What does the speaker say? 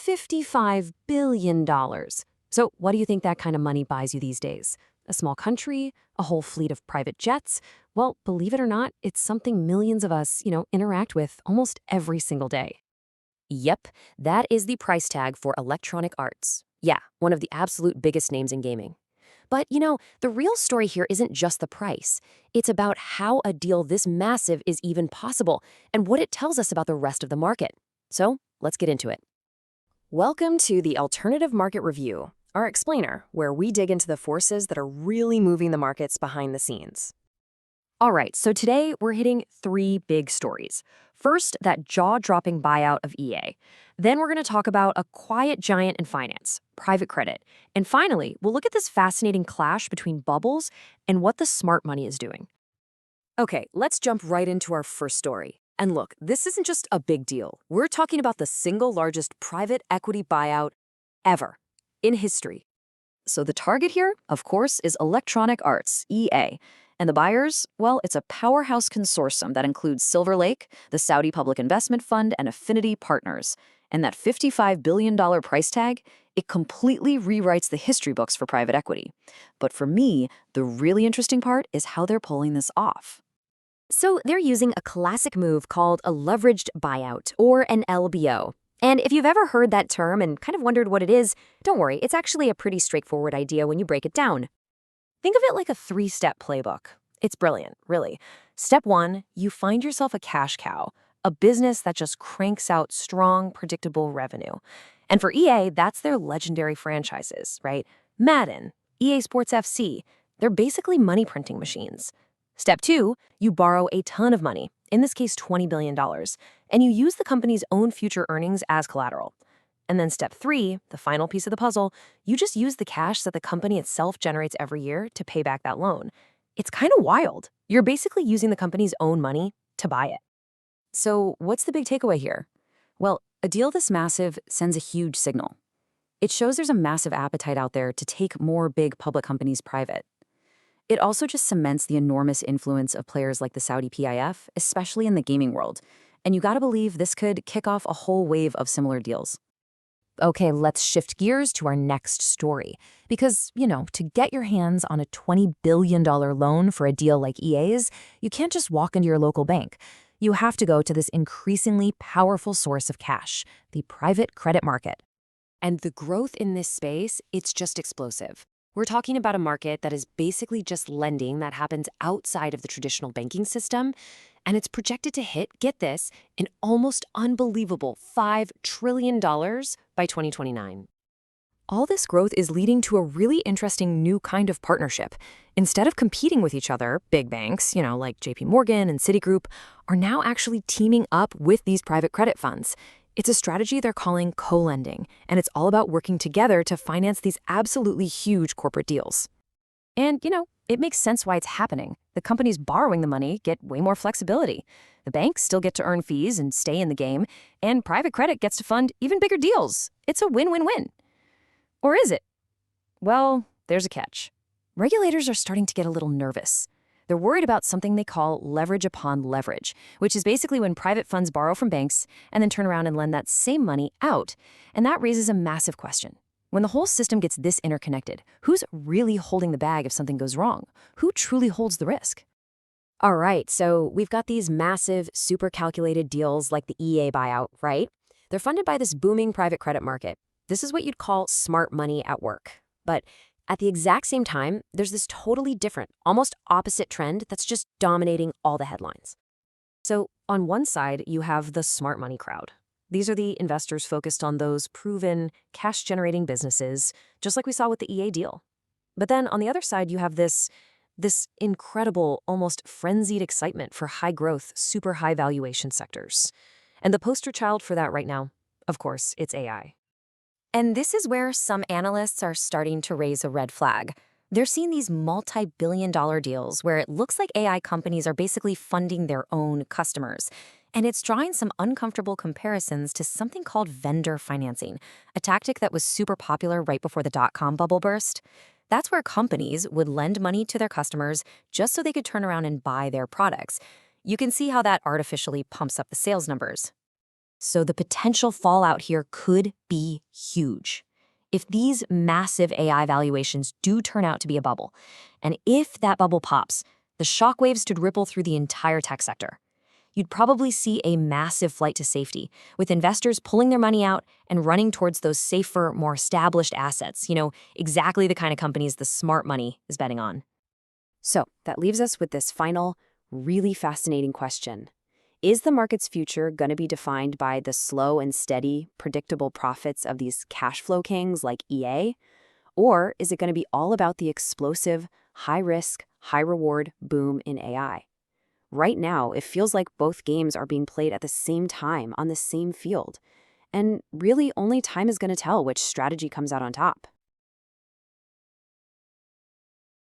$55 billion. So what do you think that kind of money buys you these days? A small country? A whole fleet of private jets? Well, believe it or not, it's something millions of us, interact with almost every single day. Yep, that is the price tag for Electronic Arts. Yeah, one of the absolute biggest names in gaming. But, the real story here isn't just the price. It's about how a deal this massive is even possible and what it tells us about the rest of the market. So, let's get into it. Welcome to the Alternative Market Review, our explainer, where we dig into the forces that are really moving the markets behind the scenes. All right, so today we're hitting three big stories. First, that jaw-dropping buyout of EA. Then we're going to talk about a quiet giant in finance, private credit. And finally, we'll look at this fascinating clash between bubbles and what the smart money is doing. Okay, let's jump right into our first story. And look, this isn't just a big deal. We're talking about the single largest private equity buyout ever in history. So the target here, of course, is Electronic Arts, EA. And the buyers? Well, it's a powerhouse consortium that includes Silver Lake, the Saudi Public Investment Fund, and Affinity Partners. And that $55 billion price tag, it completely rewrites the history books for private equity. But for me, the really interesting part is how they're pulling this off. So they're using a classic move called a leveraged buyout, or an LBO. And if you've ever heard that term and kind of wondered what it is, don't worry, it's actually a pretty straightforward idea when you break it down. Think of it like a three-step playbook. It's brilliant, really. Step one, you find yourself a cash cow, a business that just cranks out strong, predictable revenue. And for EA, that's their legendary franchises, right? Madden, EA Sports FC, they're basically money printing machines. Step two, you borrow a ton of money, in this case $20 billion, and you use the company's own future earnings as collateral. And then step three, the final piece of the puzzle, you just use the cash that the company itself generates every year to pay back that loan. It's kind of wild. You're basically using the company's own money to buy it. So what's the big takeaway here? Well, a deal this massive sends a huge signal. It shows there's a massive appetite out there to take more big public companies private. It also just cements the enormous influence of players like the Saudi PIF, especially in the gaming world. And you gotta believe this could kick off a whole wave of similar deals. Okay, let's shift gears to our next story. Because, to get your hands on a $20 billion loan for a deal like EA's, you can't just walk into your local bank. You have to go to this increasingly powerful source of cash, the private credit market. And the growth in this space, it's just explosive. We're talking about a market that is basically just lending that happens outside of the traditional banking system, and it's projected to hit, get this, an almost unbelievable $5 trillion by 2029. All this growth is leading to a really interesting new kind of partnership. Instead of competing with each other, big banks, like JP Morgan and Citigroup, are now actually teaming up with these private credit funds. It's a strategy they're calling co-lending, and it's all about working together to finance these absolutely huge corporate deals. And, it makes sense why it's happening. The companies borrowing the money get way more flexibility. The banks still get to earn fees and stay in the game, and private credit gets to fund even bigger deals. It's a win-win-win. Or is it? Well, there's a catch. Regulators are starting to get a little nervous. They're worried about something they call leverage upon leverage, which is basically when private funds borrow from banks and then turn around and lend that same money out. And that raises a massive question. When the whole system gets this interconnected, who's really holding the bag if something goes wrong? Who truly holds the risk? All right, so we've got these massive, super calculated deals like the EA buyout, right? They're funded by this booming private credit market. This is what you'd call smart money at work. But at the exact same time, there's this totally different, almost opposite trend that's just dominating all the headlines. So on one side, you have the smart money crowd. These are the investors focused on those proven, cash-generating businesses, just like we saw with the EA deal. But then on the other side, you have this incredible, almost frenzied excitement for high-growth, super high-valuation sectors. And the poster child for that right now, of course, it's AI. And this is where some analysts are starting to raise a red flag. They're seeing these multi-billion-dollar deals where it looks like AI companies are basically funding their own customers. And it's drawing some uncomfortable comparisons to something called vendor financing, a tactic that was super popular right before the dotcom bubble burst. That's where companies would lend money to their customers just so they could turn around and buy their products. You can see how that artificially pumps up the sales numbers. So the potential fallout here could be huge. If these massive AI valuations do turn out to be a bubble, and if that bubble pops, the shockwaves could ripple through the entire tech sector. You'd probably see a massive flight to safety, with investors pulling their money out and running towards those safer, more established assets, exactly the kind of companies the smart money is betting on. So that leaves us with this final, really fascinating question. Is the market's future going to be defined by the slow and steady, predictable profits of these cash flow kings like EA? Or is it going to be all about the explosive, high-risk, high-reward boom in AI? Right now, it feels like both games are being played at the same time on the same field. And really, only time is going to tell which strategy comes out on top.